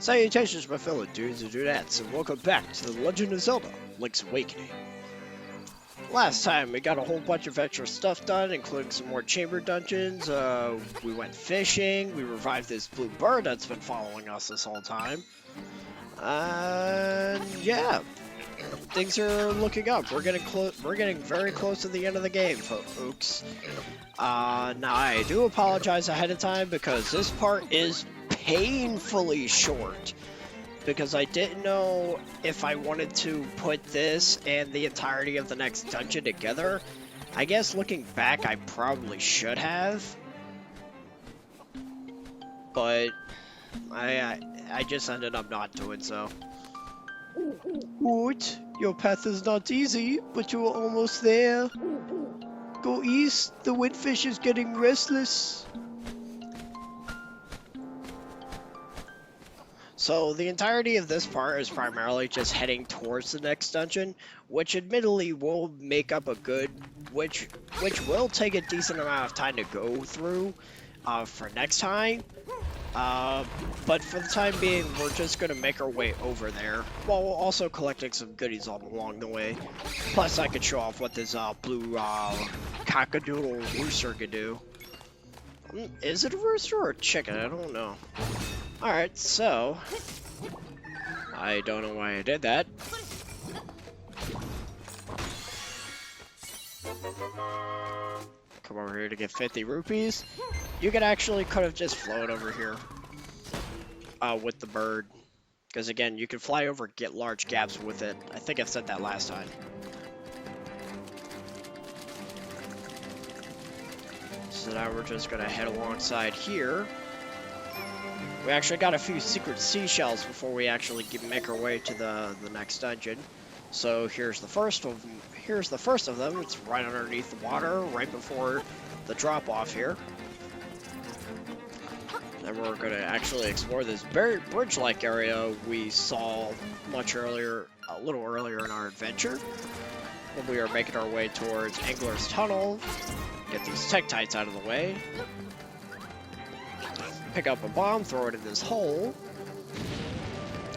Salutations, my fellow dudes and dudettes, and welcome back to The Legend of Zelda: Link's Awakening. Last time, we got a whole bunch of extra stuff done, including some more chamber dungeons, we went fishing, we revived this blue bird that's been following us this whole time. And yeah, things are looking up. We're getting very close to the end of the game, folks. Now I do apologize ahead of time because this part is painfully short, because I didn't know if I wanted to put this and the entirety of the next dungeon together. I guess looking back, I probably should have, but I just ended up not doing so. What? Your path is not easy, but you are almost there. Go east, the windfish is getting restless. So the entirety of this part is primarily just heading towards the next dungeon, which admittedly will make up a good, which will take a decent amount of time to go through for next time. But for the time being, we're just gonna make our way over there, while also collecting some goodies along the way. Plus, I could show off what this blue cockadoodle rooster could do. Is it a rooster or a chicken? I don't know. Alright, so I don't know why I did that. Come over here to get 50 rupees. You could have just flown over here with the bird. Because again, you can fly over and get large gaps with it. I think I said that last time. So now we're just gonna head alongside here. We actually got a few secret seashells before we actually make our way to the next dungeon. So here's the first of them. It's right underneath the water, right before the drop off here. Then we're gonna actually explore this bridge-like area we saw a little earlier in our adventure, when we are making our way towards Angler's Tunnel. Get these Tektites out of the way. Pick up a bomb, throw it in this hole,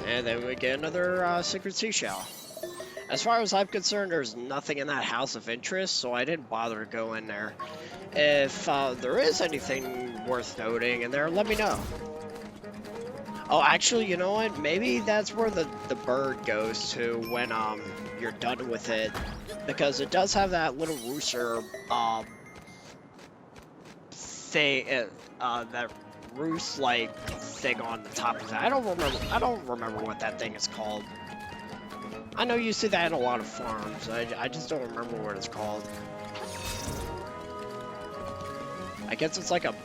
and then we get another secret seashell. As far as I'm concerned, there's nothing in that house of interest, so I didn't bother to go in there. If there is anything worth noting in there, let me know. Oh, actually, you know what? Maybe that's where the bird goes to when you're done with it, because it does have that little rooster thing, that roost-like thing on the top of that. I don't remember what that thing is called. I know you see that in a lot of farms. I just don't remember what it's called. I guess it's like a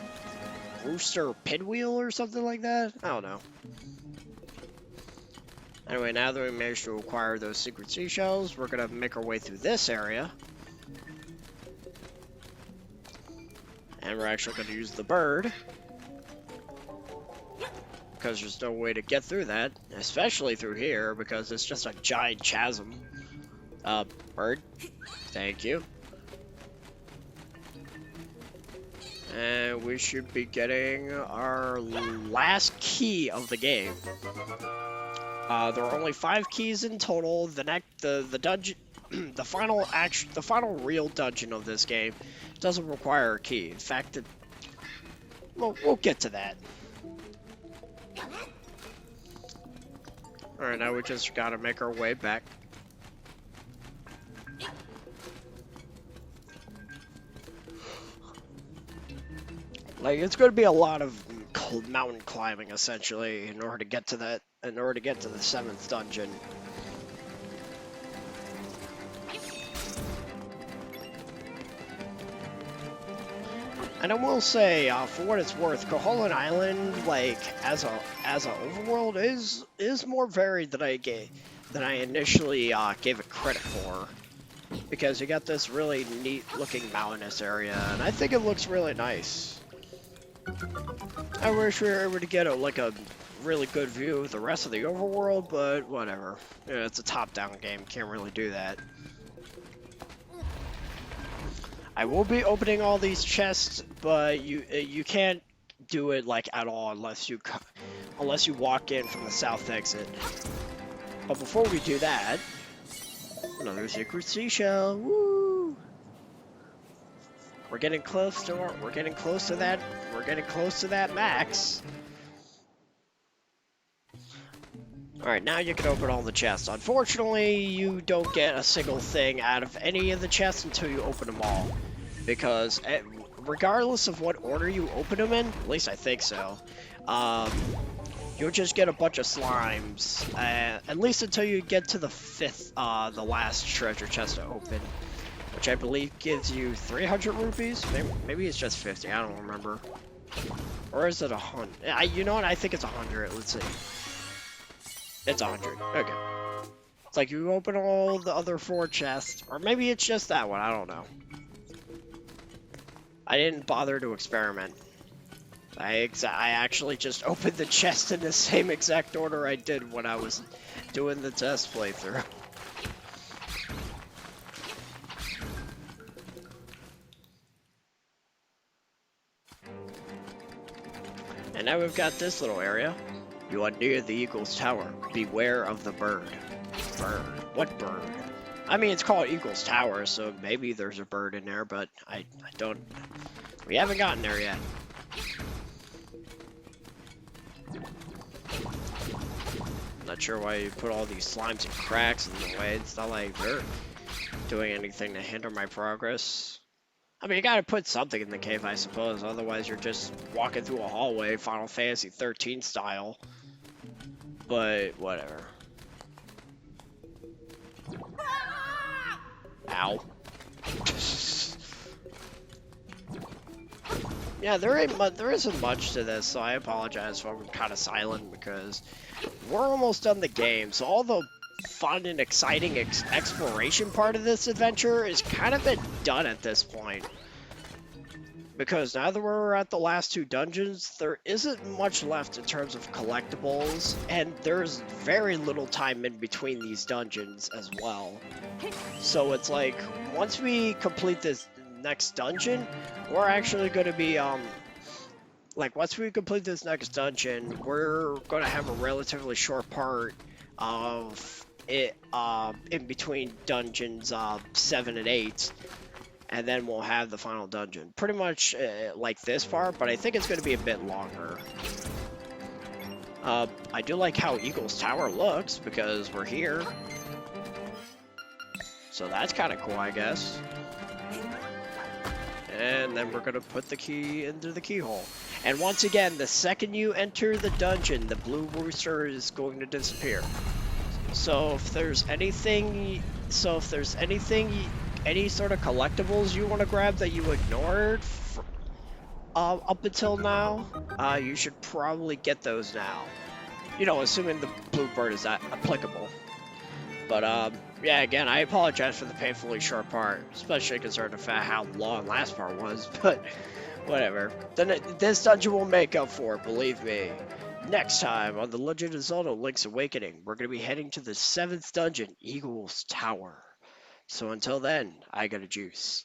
rooster pinwheel or something like that. I don't know. Anyway, now that we managed to acquire those secret seashells, we're gonna make our way through this area. And we're actually gonna use the bird, because there's no way to get through that, especially through here, because it's just a giant chasm. Bird, thank you. And we should be getting our last key of the game. There are only 5 keys in total. The dungeon, the final real dungeon of this game doesn't require a key. In fact, we'll get to that. Alright, now we just gotta make our way back. Like, it's gonna be a lot of mountain climbing, essentially, in order to get to the 7th dungeon. And I will say, for what it's worth, Koholint Island, like as a overworld, is more varied than I initially gave it credit for, because you got this really neat looking mountainous area, and I think it looks really nice. I wish we were able to get a really good view of the rest of the overworld, but whatever. Yeah, it's a top-down game, can't really do that. I will be opening all these chests, but you can't do it like at all unless you walk in from the south exit. But before we do that, another secret seashell. Woo! We're getting close to that. We're getting close to that max. Alright, now you can open all the chests. Unfortunately, you don't get a single thing out of any of the chests until you open them all. Because regardless of what order you open them in, at least I think so, you'll just get a bunch of slimes. At least until you get to the the last treasure chest to open. Which I believe gives you 300 rupees? Maybe it's just 50, I don't remember. Or is it 100? You know what, I think it's 100, let's see. It's 100. Okay. It's like you open all the other 4 chests, or maybe it's just that one, I don't know. I didn't bother to experiment. I actually just opened the chest in the same exact order I did when I was doing the test playthrough. And now we've got this little area. You are near the Eagle's Tower. Beware of the bird. Bird? What bird? I mean, it's called Eagle's Tower, so maybe there's a bird in there, but I don't... We haven't gotten there yet. Not sure why you put all these slimes and cracks in the way. It's not like they're doing anything to hinder my progress. I mean, you gotta put something in the cave, I suppose. Otherwise, you're just walking through a hallway, Final Fantasy 13 style. But, whatever. Ow. Yeah, there isn't much to this, so I apologize if I'm kind of silent, because we're almost done the game, so all the fun and exciting exploration part of this adventure is kind of been done at this point. Because now that we're at the last 2 dungeons, there isn't much left in terms of collectibles, and there's very little time in between these dungeons as well. So it's like, once we complete this next dungeon, we're actually going to be, once we complete this next dungeon, we're going to have a relatively short part of it, in between dungeons 7 and 8. And then we'll have the final dungeon. Pretty much like this part, but I think it's going to be a bit longer. I do like how Eagle's Tower looks, because we're here. So that's kind of cool, I guess. And then we're going to put the key into the keyhole. And once again, the second you enter the dungeon, the blue rooster is going to disappear. So if there's anything... any sort of collectibles you want to grab that you ignored up until now, you should probably get those now. You know, assuming the blue bird is applicable. But, yeah, again, I apologize for the painfully short part, especially considering the fact how long last part was, but whatever. Then this dungeon will make up for it, believe me. Next time on The Legend of Zelda Link's Awakening, we're going to be heading to the 7th dungeon, Eagle's Tower. So until then, I got a juice.